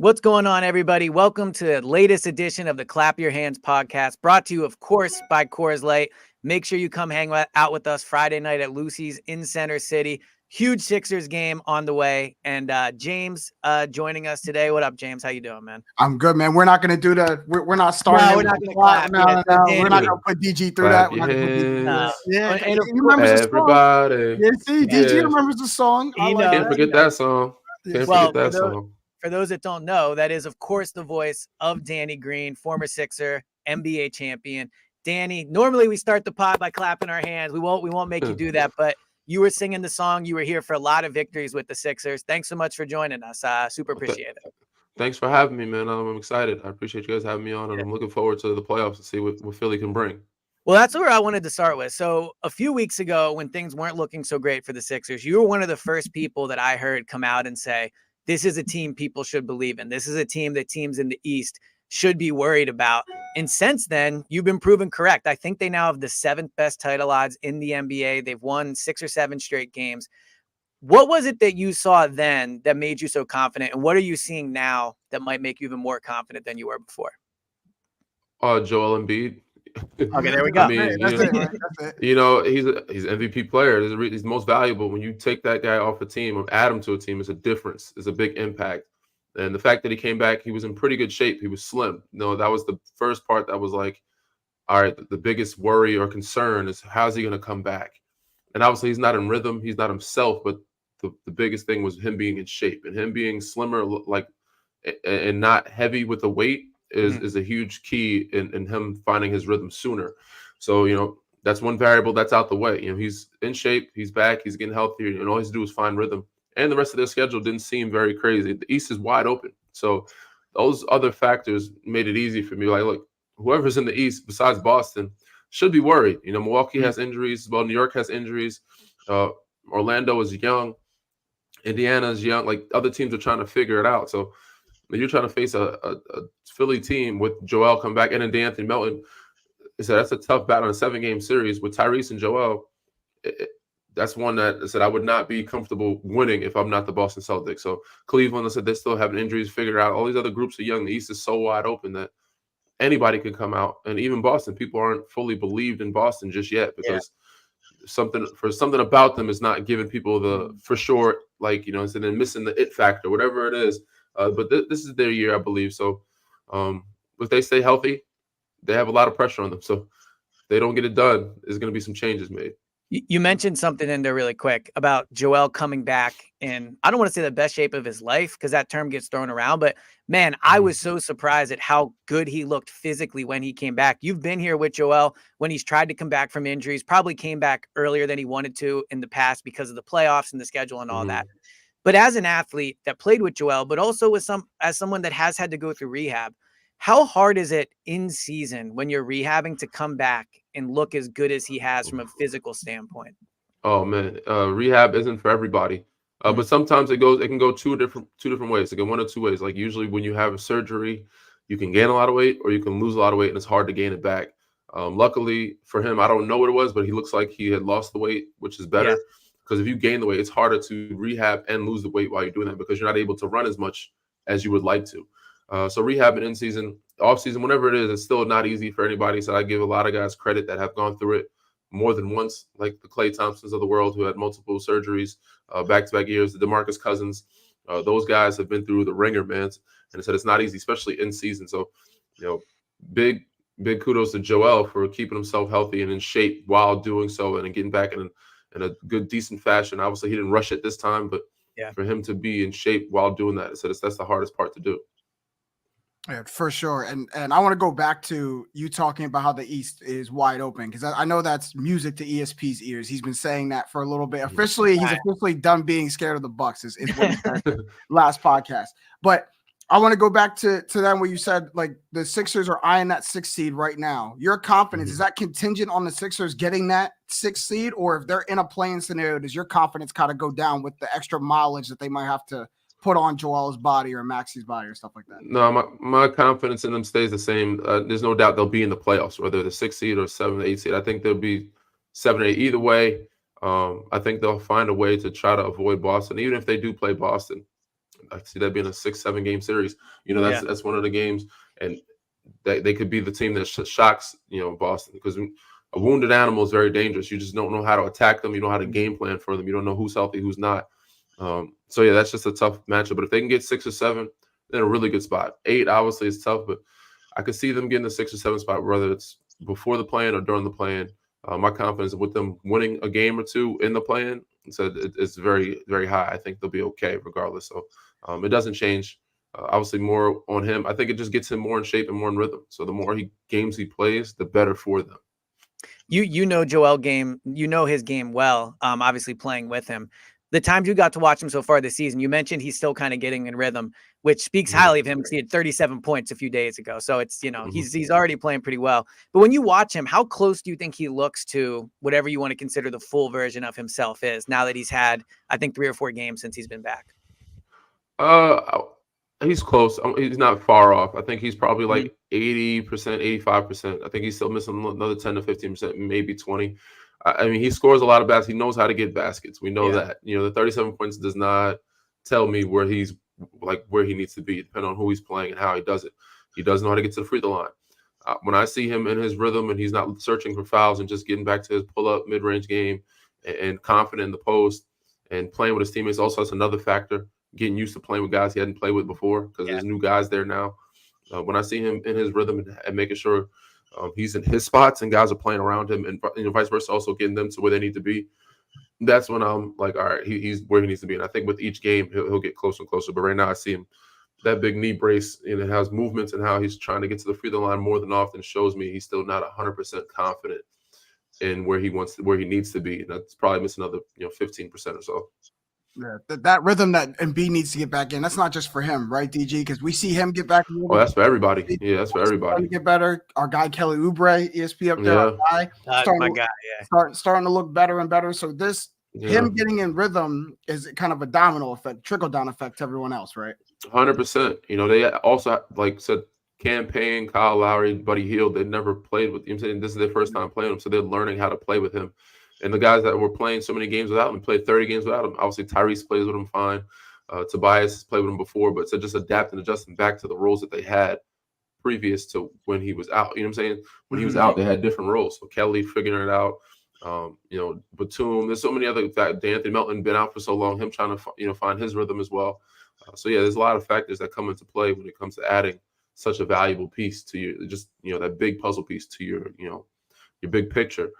What's going on, everybody? Welcome to the latest edition of the Clap Your Hands podcast, brought to you, of course, by Coors Light. Make sure you come hang out with us Friday night at Lucy's in Center City. Huge Sixers game on the way. And James joining us today. What up, James? How you doing, man? I'm good, man. We're not going to do the we're not starting. No, we're not going to clap. No. We're not going to put DG through Clap that. your hands. Yeah, and he remembers the song. Everybody. Yeah, see, DG remembers the song. Can't forget that song. Can't forget that song. For those that don't know, that is, of course, the voice of Danny Green, former Sixer, NBA champion. Danny, normally we start the pod by clapping our hands. We won't make you do that, but you were singing the song. You were here for a lot of victories with the Sixers. Thanks so much for joining us. Super appreciate it. Thanks for having me, man. I'm excited. I appreciate you guys having me on, and I'm looking forward to the playoffs to see what Philly can bring. Well, that's where I wanted to start with. So a few weeks ago, when things weren't looking so great for the Sixers, you were one of the first people that I heard come out and say, this is a team people should believe in. This is a team that teams in the East should be worried about. And since then, you've been proven correct. I think they now have the 7th best title odds in the NBA. They've won 6 or 7 straight games. What was it that you saw then that made you so confident? And what are you seeing now that might make you even more confident than you were before? Joel Embiid. Okay, there we go. I mean, you know, he's an MVP player. He's the most valuable. When you take that guy off a team or add him to a team, it's a difference. It's a big impact. And the fact that he came back, he was in pretty good shape. He was slim. That was the first part that was like, all right, the biggest worry or concern is how's he going to come back? And obviously he's not in rhythm. He's not himself. But the biggest thing was him being in shape and him being slimmer, like, and not heavy with the weight. Is a huge key in him finding his rhythm sooner. So, that's one variable that's out the way. He's in shape, he's back, he's getting healthier, and all he has to do is find rhythm. And the rest of their schedule didn't seem very crazy. The East is wide open. So those other factors made it easy for me. Like, look, whoever's in the East besides Boston should be worried. Milwaukee has injuries. Well, New York has injuries. Orlando is young. Indiana is young. Like, other teams are trying to figure it out. So you're trying to face a Philly team with Joel come back and then DeAnthony Melton. That's a tough battle in a 7-game series with Tyrese and Joel. That's one that I said I would not be comfortable winning if I'm not the Boston Celtics. So Cleveland, I said they still have injuries figured out. All these other groups are young. The East is so wide open that anybody can come out. And even Boston, people aren't fully believed in Boston just yet because something about them is not giving people the for sure, like, and then missing the it factor, whatever it is. But this is their year, I believe. So if they stay healthy, they have a lot of pressure on them. So if they don't get it done, there's going to be some changes made. You mentioned something in there really quick about Joel coming back in, I don't want to say the best shape of his life because that term gets thrown around, but man, I was so surprised at how good he looked physically when he came back. You've been here with Joel when he's tried to come back from injuries, probably came back earlier than he wanted to in the past because of the playoffs and the schedule and all that. But as an athlete that played with Joel, but also as someone that has had to go through rehab, how hard is it in season when you're rehabbing to come back and look as good as he has from a physical standpoint? Oh man, rehab isn't for everybody, but sometimes it can go two different ways. It can one of two ways. Like usually when you have a surgery, you can gain a lot of weight or you can lose a lot of weight, and it's hard to gain it back. Luckily for him, I don't know what it was, but he looks like he had lost the weight, which is better. Because if you gain the weight, it's harder to rehab and lose the weight while you're doing that because you're not able to run as much as you would like to. So rehabbing in season, off season, whenever it is, it's still not easy for anybody. So I give a lot of guys credit that have gone through it more than once, like the Klay Thompsons of the world who had multiple surgeries, back-to-back years, the DeMarcus Cousins. Those guys have been through the ringer, man. And I said it's not easy, especially in season. So, big kudos to Joel for keeping himself healthy and in shape while doing so and getting back in a good, decent fashion. Obviously, he didn't rush it this time, but for him to be in shape while doing that, that's the hardest part to do. Yeah, for sure. And I want to go back to you talking about how the East is wide open because I know that's music to ESP's ears. He's been saying that for a little bit. He's officially done being scared of the Bucks is what he said last podcast. But I want to go back to that where you said like the Sixers are eyeing that 6th seed right now. Your confidence, is that contingent on the Sixers getting that 6th seed? Or if they're in a playing scenario, does your confidence kind of go down with the extra mileage that they might have to put on Joel's body or Maxi's body or stuff like that? No, my confidence in them stays the same. There's no doubt they'll be in the playoffs, whether the 6th seed or 7th, 8th seed. I think they'll be 7 or 8 either way. I think they'll find a way to try to avoid Boston, even if they do play Boston. I see that being a 6-7 game series. That's one of the games, and they could be the team that shocks Boston, because a wounded animal is very dangerous. You just don't know how to attack them. You don't know how to game plan for them. You don't know who's healthy, who's not. So yeah, that's just a tough matchup. But if they can get 6 or 7, they're in a really good spot. 8 obviously is tough, but I could see them getting the 6 or 7 spot, whether it's before the play-in or during the play-in. My confidence with them winning a game or two in the play-in, it's very, very high. I think they'll be okay regardless. So it doesn't change. Obviously, more on him. I think it just gets him more in shape and more in rhythm. So the more games he plays, the better for them. You know Joel game, his game well, obviously playing with him. The times you got to watch him so far this season, you mentioned he's still kind of getting in rhythm, which speaks highly of him because he had 37 points a few days ago. So it's, he's already playing pretty well. But when you watch him, how close do you think he looks to whatever you want to consider the full version of himself is, now that he's had, I think, 3 or 4 games since he's been back? He's close. He's not far off. I think he's probably like 80%, 85%. I think he's still missing another 10 to 15%, maybe 20. I mean, he scores a lot of baskets. He knows how to get baskets. We know that. The 37 points does not tell me where he needs to be, depending on who he's playing and how he does it. He does know how to get to the free throw line. When I see him in his rhythm and he's not searching for fouls and just getting back to his pull-up mid-range game and confident in the post and playing with his teammates, also that's another factor, getting used to playing with guys he hadn't played with before, because there's new guys there now. When I see him in his rhythm and making sure he's in his spots and guys are playing around him, and vice versa, also getting them to where they need to be, that's when I'm like, all right, he's where he needs to be. And I think with each game, he'll get closer and closer. But right now I see him, that big knee brace, and it has movements, and how he's trying to get to the free throw line more than often shows me he's still not 100% confident in where he needs to be. And that's probably missing another 15% or so. Yeah, that rhythm that Embiid needs to get back in. That's not just for him, right, DG? Because we see him get back in. Oh, that's for everybody. Yeah, that's for everybody. Get better. Our guy Kelly Oubre, ESP up there, our guy, starting to look better and better. So him getting in rhythm is kind of a domino effect, trickle down effect to everyone else, right? 100%. They also, like said, Cam Payne, Kyle Lowry, Buddy Hield, they never played with him. This is their first time playing him, so they're learning how to play with him. And the guys that were playing so many games without him, played 30 games without him. Obviously, Tyrese plays with him fine. Tobias has played with him before, but so just adapting, adjusting back to the roles that they had previous to when he was out. You know what I'm saying? When he was out, they had different roles. So Kelly figuring it out. Batum. There's so many other factors. Anthony Melton been out for so long. Him trying to find his rhythm as well. So yeah, there's a lot of factors that come into play when it comes to adding such a valuable piece to you. Just that big puzzle piece to your big picture.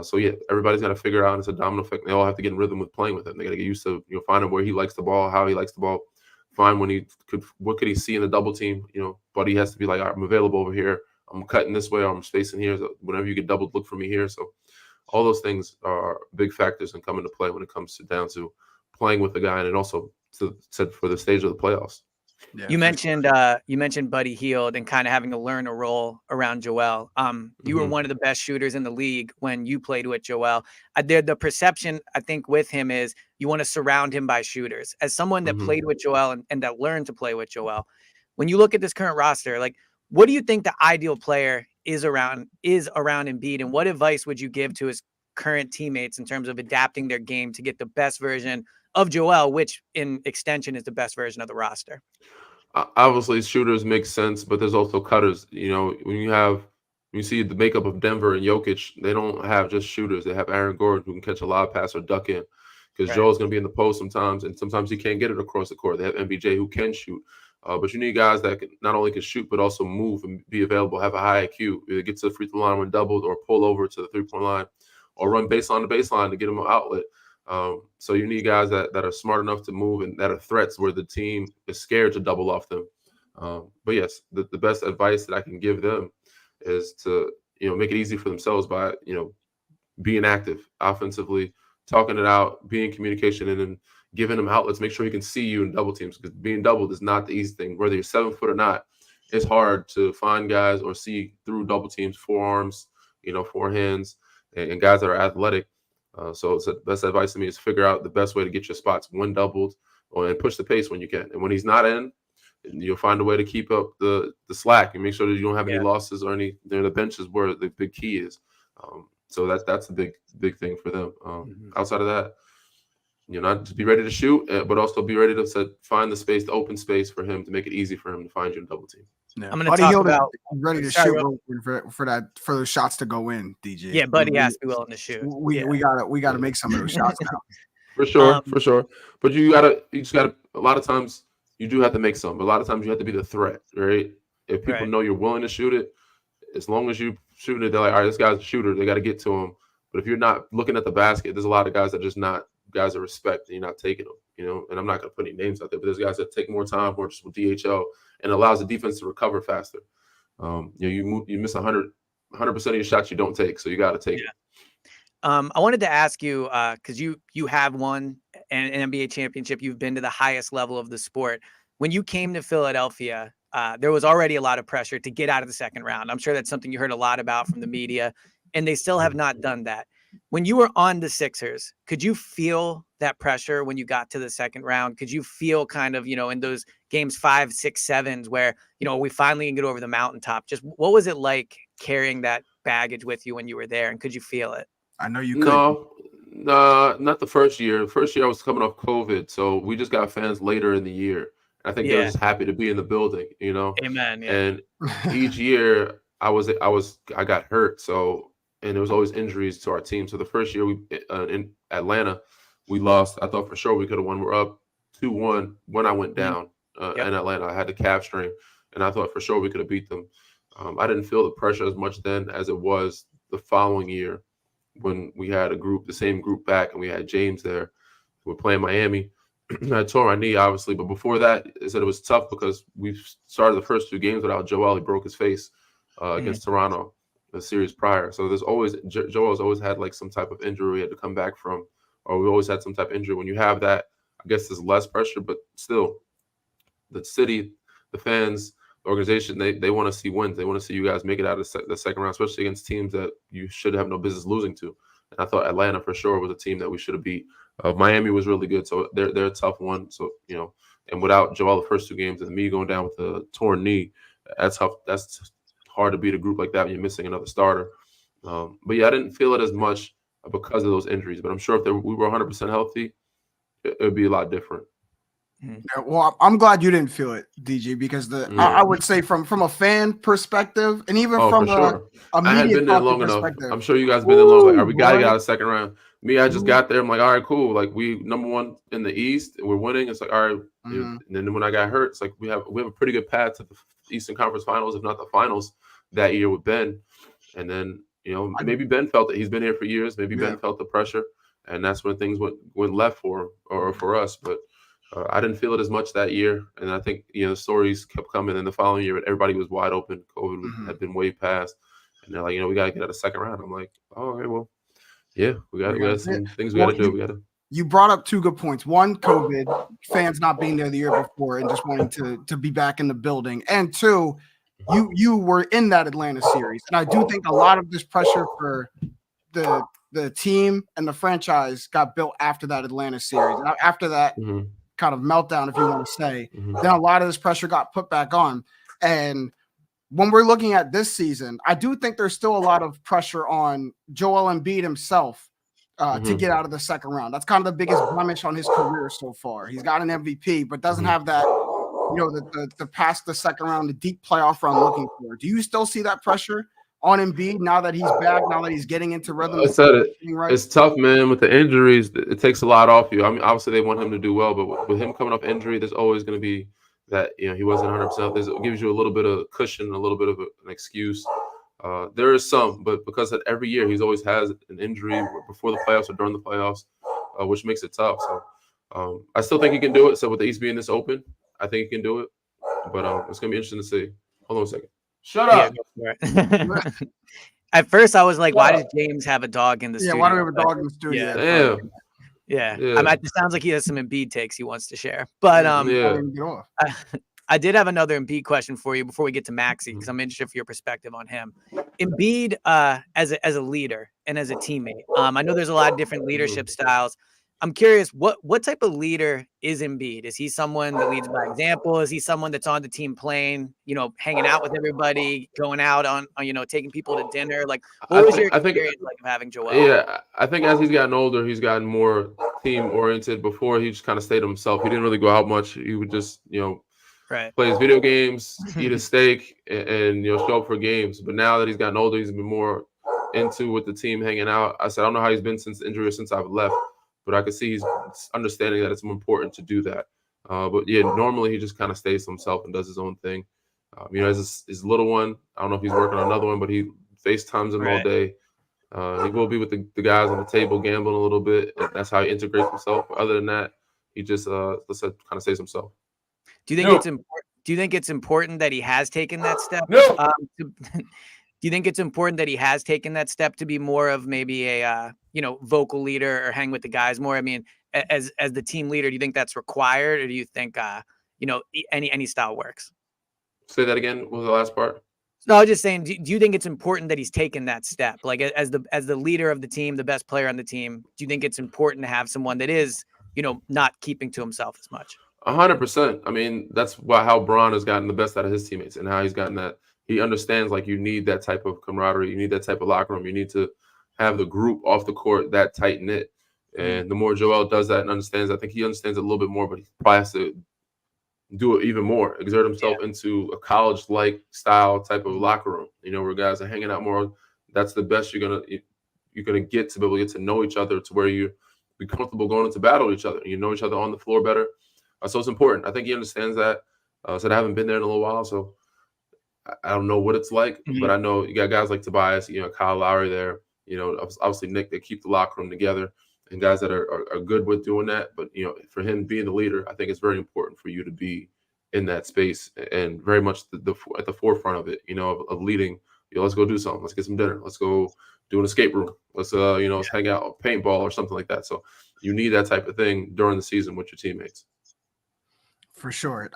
So yeah, everybody's got to figure out. It's a domino effect. They all have to get in rhythm with playing with him. They got to get used to finding where he likes the ball, how he likes the ball, find what could he see in the double team. Buddy has to be like, all right, I'm available over here. I'm cutting this way, or I'm spacing here. So whenever you get doubled, look for me here. So all those things are big factors and come into play when it comes down to playing with the guy, and also for the stage of the playoffs. Yeah, you mentioned Buddy Hield and kind of having to learn a role around Joel. You were one of the best shooters in the league when you played with Joel. The perception, I think, with him is you want to surround him by shooters. As someone that played with Joel and that learned to play with Joel, when you look at this current roster, like, what do you think the ideal player is around Embiid, and what advice would you give to his current teammates in terms of adapting their game to get the best version of Joel, which in extension is the best version of the roster? Obviously, shooters make sense, but there's also cutters. When you see the makeup of Denver and Jokic, they don't have just shooters. They have Aaron Gordon, who can catch a lob pass or duck in, because Joel's going to be in the post sometimes, and sometimes he can't get it across the court. They have MBJ, who can shoot. But you need guys that not only can shoot, but also move and be available, have a high IQ, either get to the free throw line when doubled, or pull over to the three-point line, or run baseline to baseline to get them an outlet. So you need guys that are smart enough to move and that are threats where the team is scared to double off them. But yes, the best advice that I can give them is to make it easy for themselves by being active offensively, talking it out, being in communication, and then giving them outlets. Make sure he can see you in double teams, because being doubled is not the easy thing. Whether you're 7 foot or not, it's hard to find guys or see through double teams, forearms, forehands, and guys that are athletic. So it's the best advice to me is figure out the best way to get your spots when doubled, and push the pace when you can. And when he's not in, you'll find a way to keep up the slack and make sure that you don't have any losses or any. The bench is where the big key is. So that's a big thing for them. Outside of that, not just be ready to shoot, but also be ready to find the space, the open space for him to make it easy for him to find you in double team. Yeah. I'm going to talk about ready to shoot for those shots to go in, DJ. Yeah, Buddy has to be willing to shoot. We gotta make some of those shots now. For sure. But you just gotta. A lot of times you do have to make some. But a lot of times you have to be the threat, right? If people know you're willing to shoot it, as long as you shoot it, they're like, all right, this guy's a shooter. They got to get to him. But if you're not looking at the basket, there's a lot of guys that are just not guys that respect, and you're not taking them. And I'm not going to put any names out there, but there's guys that take more time, or just with DHL, and allows the defense to recover faster. You miss 100% of your shots you don't take, so you got to take it. I wanted to ask you, because you have won an NBA championship, you've been to the highest level of the sport. When you came to Philadelphia, there was already a lot of pressure to get out of the second round. I'm sure that's something you heard a lot about from the media, and they still have not done that. When you were on the Sixers, could you feel that pressure when you got to the second round? Could you feel kind of, in those games 5, 6, 7s where, we finally can get over the mountaintop? Just what was it like carrying that baggage with you when you were there, and could you feel it? I know you could. No, not the first year. The first year I was coming off COVID, so we just got fans later in the year. I think they're just happy to be in the building, Amen. Yeah. And each year I got hurt, and there was always injuries to our team. So the first year in Atlanta, we lost. I thought for sure we could have won. We're up 2-1 when I went down in Atlanta. I had the calf strain, and I thought for sure we could have beat them. I didn't feel the pressure as much then as it was the following year when we had the same group back, and we had James there. We're playing Miami. I tore my knee, obviously, but before that, I said it was tough because we started the first 2 games without Joel. He broke his face against Toronto the series prior. So Joel's always had like some type of injury we had to come back from, or we always had some type of injury. When you have that, I guess there's less pressure, but still, the city, the fans, the organization, they want to see wins. They want to see you guys make it out of the second round, especially against teams that you should have no business losing to. And I thought Atlanta for sure was a team that we should have beat. Miami was really good, so they're a tough one. So and without Joel the first 2 games and me going down with a torn knee, that's tough. That's hard to beat a group like that when you're missing another starter. But yeah, I didn't feel it as much because of those injuries. But I'm sure if we were 100% healthy, it would be a lot different. Yeah, well, I'm glad you didn't feel it, DJ, because I would say from a fan perspective, and even from a media I had been there long enough. I'm sure you guys been there long. Like, we gotta get out of the second round. Me, I just got there. I'm like, all right, cool. Like, we number 1 in the East, and we're winning. It's like, all right. And then when I got hurt, it's like we have a pretty good path to the Eastern Conference Finals, if not the finals, that year with Ben. And then maybe Ben felt it. He's been here for years. Maybe Ben felt the pressure, and that's when things went left for him or for us. But I didn't feel it as much that year, and I think the stories kept coming. And the following year, everybody was wide open. COVID had been way past, and they're like, we got to get out of the second round. I'm like, oh, okay, well, yeah, we got some things we got to do. You brought up 2 good points. One, COVID, fans not being there the year before and just wanting to be back in the building, and 2, you were in that Atlanta series, and I do think a lot of this pressure for the team and the franchise got built after that Atlanta series. And after that. Kind of meltdown, if you want to say, then a lot of this pressure got put back on. And when we're looking at this season, I do think there's still a lot of pressure on Joel Embiid himself to get out of the second round. That's kind of the biggest blemish on his career so far. He's got an MVP, but doesn't have that, the past the second round, the deep playoff run looking for. Do you still see that pressure on Embiid now that he's back, now that he's getting into rhythm? I said it. Right? It's tough, man. With the injuries, it takes a lot off you. I mean, obviously they want him to do well, but with him coming off injury, there's always going to be that he wasn't 100%. It gives you a little bit of cushion, a little bit of an excuse. There is some, but because every year he's always has an injury before the playoffs or during the playoffs, which makes it tough. So I still think he can do it. So with the East being this open, I think he can do it. But it's going to be interesting to see. Hold on a second. Shut up. Yeah, at first, I was like, why does James have a dog in the studio? Yeah, why do we have a dog in the studio? Yeah. I mean, it sounds like he has some Embiid takes he wants to share. But I did have another Embiid question for you before we get to Maxey, because I'm interested for your perspective on him. Embiid as a leader and as a teammate. I know there's a lot of different leadership styles. I'm curious, what type of leader is Embiid? Is he someone that leads by example? Is he someone that's on the team playing, hanging out with everybody, going out on taking people to dinner? Like, what was your experience like of having Joel? Yeah, I think as he's gotten older, he's gotten more team oriented. Before, he just kind of stayed himself. He didn't really go out much. He would just, Right. play his video games, eat a steak, and show up for games. But now that he's gotten older, he's been more into with the team, hanging out. I said, I don't know how he's been since the injury or since I've left, but I can see he's understanding that it's important to do that. But yeah, normally he just kind of stays to himself and does his own thing. As his little one, I don't know if he's working on another one, but he FaceTimes him all Right. day. He will be with the guys on the table gambling a little bit. That's how he integrates himself. But other than that, he just let's say, kind of stays himself. Do you think it's important? Do you think it's important that he has taken that step? No. Do you think it's important that he has taken that step to be more of maybe a vocal leader or hang with the guys more? I mean, as the team leader, do you think that's required, or do you think any style works? Say that again. What was the last part? No, I was just saying, do you think it's important that he's taken that step? Like as the leader of the team, the best player on the team, do you think it's important to have someone that is, not keeping to himself as much? 100%. I mean, that's how Bron has gotten the best out of his teammates and how he's gotten that. He understands like you need that type of camaraderie. You need that type of locker room. You need to have the group off the court that tight knit. And the more Joel does that and understands, I think he understands it a little bit more, but he probably has to do it even more, exert himself into a college-like style type of locker room, where guys are hanging out more. That's the best you're gonna get to be able to get to know each other to where you be comfortable going into battle with each other. You know each other on the floor better. So it's important. I think he understands that. So I haven't been there in a little while, so I don't know what it's like, but I know you got guys like Tobias, Kyle Lowry there, obviously Nick, that keep the locker room together, and guys that are good with doing that. But, for him being the leader, I think it's very important for you to be in that space and very much at the forefront of it, of leading. Let's go do something. Let's get some dinner. Let's go do an escape room. Let's, let's hang out, paintball or something like that. So you need that type of thing during the season with your teammates. For sure.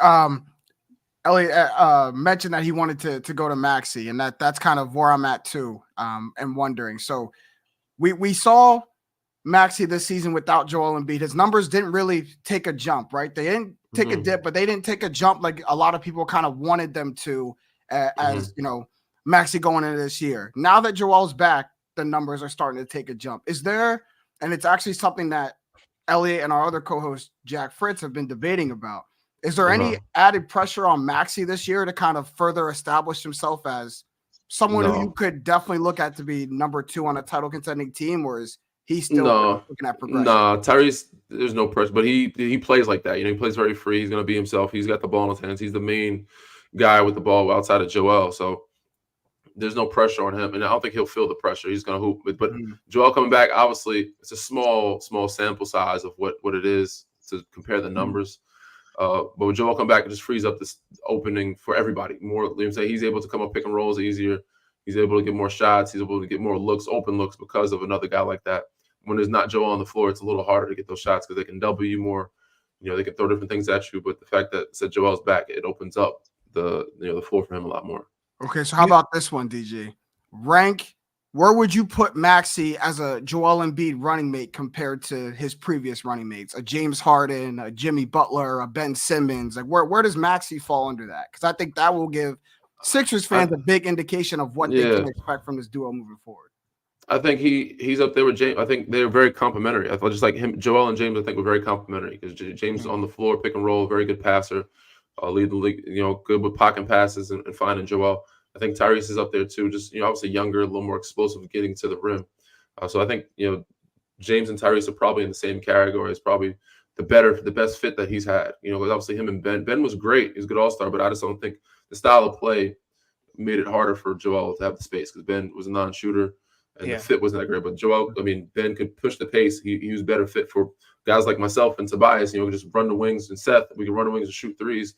Eliot mentioned that he wanted to go to Maxey, and that's kind of where I'm at too. And wondering. So we saw Maxey this season without Joel Embiid. His numbers didn't really take a jump, right? They didn't take a dip, but they didn't take a jump like a lot of people kind of wanted them to, as Maxey going into this year. Now that Joel's back, the numbers are starting to take a jump. Is there, and it's actually something that Eliot and our other co-host Jack Fritz have been debating about. Is there any added pressure on Maxey this year to kind of further establish himself as someone who you could definitely look at to be number 2 on a title contending team, or is he still looking at progression? No, Tyrese, there's no pressure, but he plays like that. He plays very free. He's going to be himself. He's got the ball in his hands. He's the main guy with the ball outside of Joel. So there's no pressure on him, and I don't think he'll feel the pressure. He's going to hoop. But Joel coming back, obviously, it's a small sample size of what it is to compare the numbers. But when Joel come back, it just frees up this opening for everybody. More, he's able to come up pick and rolls easier. He's able to get more shots. He's able to get more looks, open looks, because of another guy like that. When there's not Joel on the floor, it's a little harder to get those shots because they can double you more. They can throw different things at you. But the fact that Joel's back, it opens up the floor for him a lot more. Okay, so how about this one, DJ? Where would you put Maxey as a Joel Embiid running mate compared to his previous running mates? A James Harden, a Jimmy Butler, a Ben Simmons? Like where does Maxey fall under that? Because I think that will give Sixers fans a big indication of what they can expect from this duo moving forward. I think he's up there with James. I think they're very complimentary. I thought just like him, Joel and James, I think were very complimentary because James is on the floor, pick and roll, very good passer, lead the league, good with pocket passes and finding Joel. I think Tyrese is up there too, just, obviously younger, a little more explosive getting to the rim. So I think, James and Tyrese are probably in the same category as probably the best fit that he's had. Obviously him and Ben was great. He's a good all-star, but I just don't think the style of play made it harder for Joel to have the space because Ben was a non-shooter and the fit wasn't that great. But Ben could push the pace. He was better fit for guys like myself and Tobias, just run the wings, and Seth, we can run the wings and shoot threes.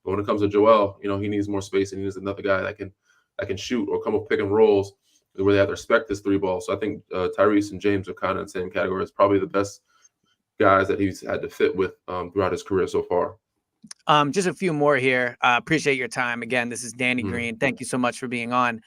But when it comes to Joel, he needs more space, and he needs another guy that can shoot or come up pick and rolls where they have to respect this 3-ball. So I think Tyrese and James are kind of in the same category as probably the best guys that he's had to fit with throughout his career so far. Just a few more here. Appreciate your time. Again, this is Danny Green. Thank you so much for being on.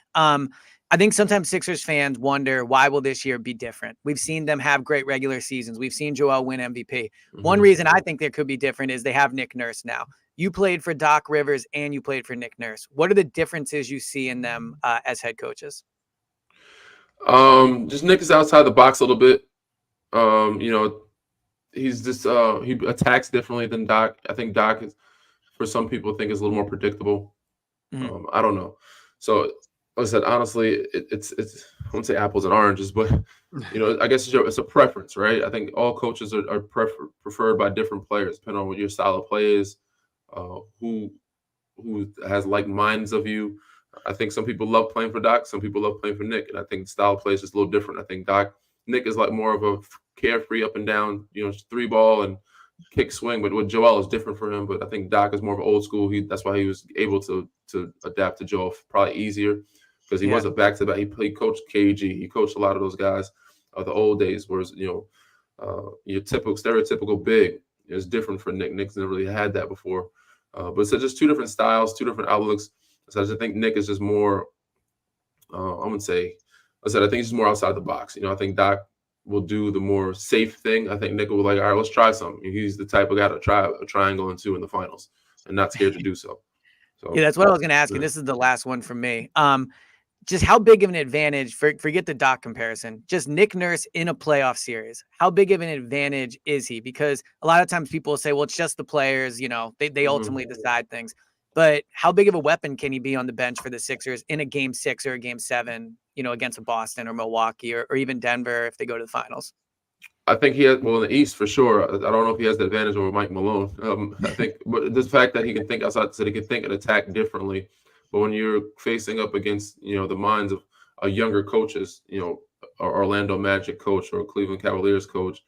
I think sometimes Sixers fans wonder, why will this year be different? We've seen them have great regular seasons. We've seen Joel win MVP. One reason I think there could be different is they have Nick Nurse now. You played for Doc Rivers and you played for Nick Nurse. What are the differences you see in them as head coaches? Just Nick is outside the box a little bit. he's just he attacks differently than Doc. I think Doc is, for some people, think is a little more predictable. I don't know. So, like I said, honestly, it's I won't say apples and oranges, but I guess it's a preference, right? I think all coaches are preferred by different players, depending on what your style of play is, who has like minds of you. I think some people love playing for Doc, some people love playing for Nick, and I think the style of play is just a little different. I think Nick is like more of a carefree up and down, three ball and kick swing, but with Joel is different for him. But I think Doc is more of an old school. That's why he was able to adapt to Joel probably easier, because he was a back-to-back. He coached KG. He coached a lot of those guys of the old days, whereas your stereotypical big is different for Nick. Nick's never really had that before. But it's just two different styles, two different outlooks. So I just think Nick is just more, I would say, I think he's more outside the box. I think Doc will do the more safe thing. I think Nick will be like, all right, let's try something. He's the type of guy to try a triangle and two in the finals and not scared to do so. Yeah, that's what I was going to ask you. This is the last one from me. Just how big of an advantage, forget the Doc comparison, just Nick Nurse in a playoff series, how big of an advantage is he? Because a lot of times people will say, well, it's just the players, they ultimately decide things. But how big of a weapon can he be on the bench for the Sixers in a game 6 or a game 7, against a Boston or Milwaukee or even Denver if they go to the finals? I think he has, in the East for sure. I don't know if he has the advantage over Mike Malone. I think, but the fact that he can think outside, so he can think and attack differently. But when you're facing up against, the minds of younger coaches, Orlando Magic coach or Cleveland Cavaliers coach,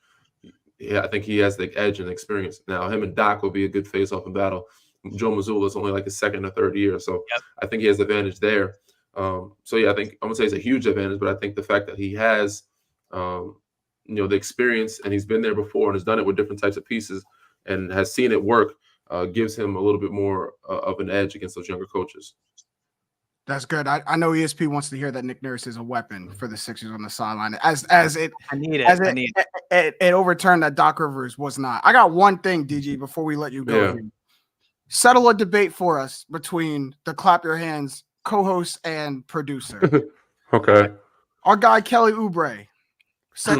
I think he has the edge and experience. Now, him and Doc will be a good face-off in battle. Joe Mazzulla is only like his second or third year, so I think he has the advantage there. I think I'm gonna say it's a huge advantage, but I think the fact that he has, the experience and he's been there before and has done it with different types of pieces and has seen it work, gives him a little bit more of an edge against those younger coaches. That's good. I know ESP wants to hear that Nick Nurse is a weapon for the Sixers on the sideline. As it overturned that Doc Rivers was not. I got one thing, DG, before we let you go. Yeah. Settle a debate for us between the Clap Your Hands co-host and producer. Okay. Our guy Kelly Oubre set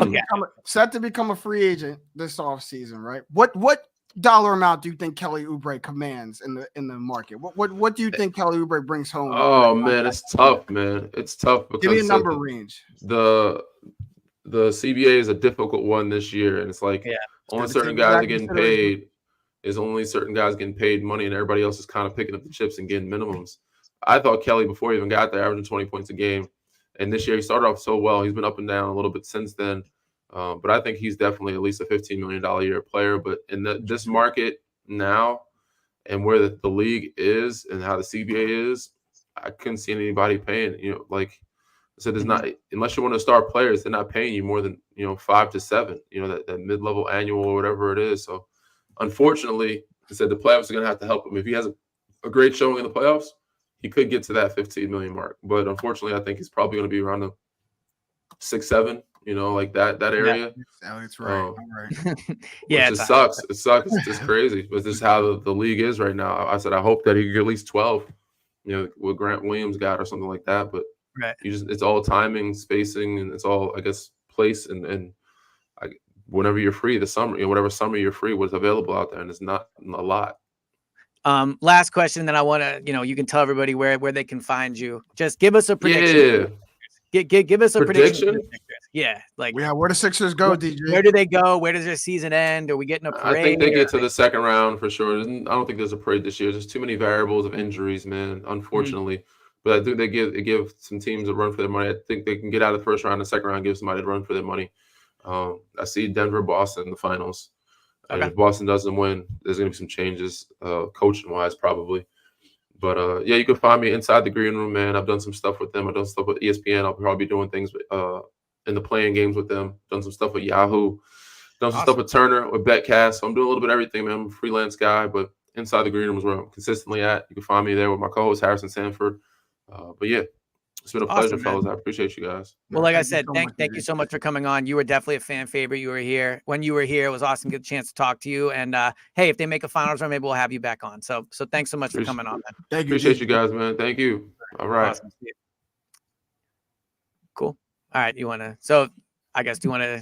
to become a free agent this offseason, right? What dollar amount do you think Kelly Oubre commands in the market? What do you think Kelly Oubre brings home? Oh man, it's tough, man. It's tough because give me a number range. The CBA is a difficult one this year, and it's like only certain guys are getting paid. Is only certain guys getting paid money, and everybody else is kind of picking up the chips and getting minimums. I thought Kelly, before he even got there, averaging 20 points a game. And this year he started off so well. He's been up and down a little bit since then. But I think he's definitely at least a $15 million a year player. But in this market now and where the league is and how the CBA is, I couldn't see anybody paying, like I said, there's not, unless you're one of the star players, they're not paying you more than, 5 to 7, that mid-level annual or whatever it is. So unfortunately, I said the playoffs are going to have to help him. If he has a great showing in the playoffs, he could get to that 15 million mark. But unfortunately, I think he's probably going to be around the 6, 7, like that area. Yeah, that's right. Yeah, it sucks. It sucks. It's just crazy. But this is how the league is right now. I said I hope that he could get at least 12, what Grant Williams got or something like that. But it's all timing, spacing, and it's all, I guess, place and whenever you're free, the summer, whatever summer you're free, what's available out there, and it's not a lot. Last question, then I want to, you can tell everybody where they can find you. Just give us a prediction. Give us a prediction. Yeah, where the Sixers go, DJ? Where do they go? Where does their season end? Are we getting a parade? I think they get to the second round for sure. I don't think there's a parade this year. There's too many variables of injuries, man, unfortunately. But I think they give some teams a run for their money. I think they can get out of the first round. The second round gives somebody a run for their money. I see Denver, Boston in the finals. And if Boston doesn't win, there's going to be some changes, coaching-wise probably. But, you can find me inside the green room, man. I've done some stuff with them. I've done stuff with ESPN. I'll probably be doing things in the playing games with them. Done some stuff with Yahoo. Done some stuff with Turner, with Betcast. So I'm doing a little bit of everything, man. I'm a freelance guy, but inside the green room is where I'm consistently at. You can find me there with my co-host, Harrison Sanford. It's been a pleasure, fellas. I appreciate you guys. Well, like I said, thank you so much for coming on. You were definitely a fan favorite. You were here. When you were here, it was awesome to get a chance to talk to you. And hey, if they make a finals run, maybe we'll have you back on. So thanks so much for coming on, man. Thank you. Appreciate you guys, man. Thank you. All right. Awesome. Cool. All right. So I guess, do you want to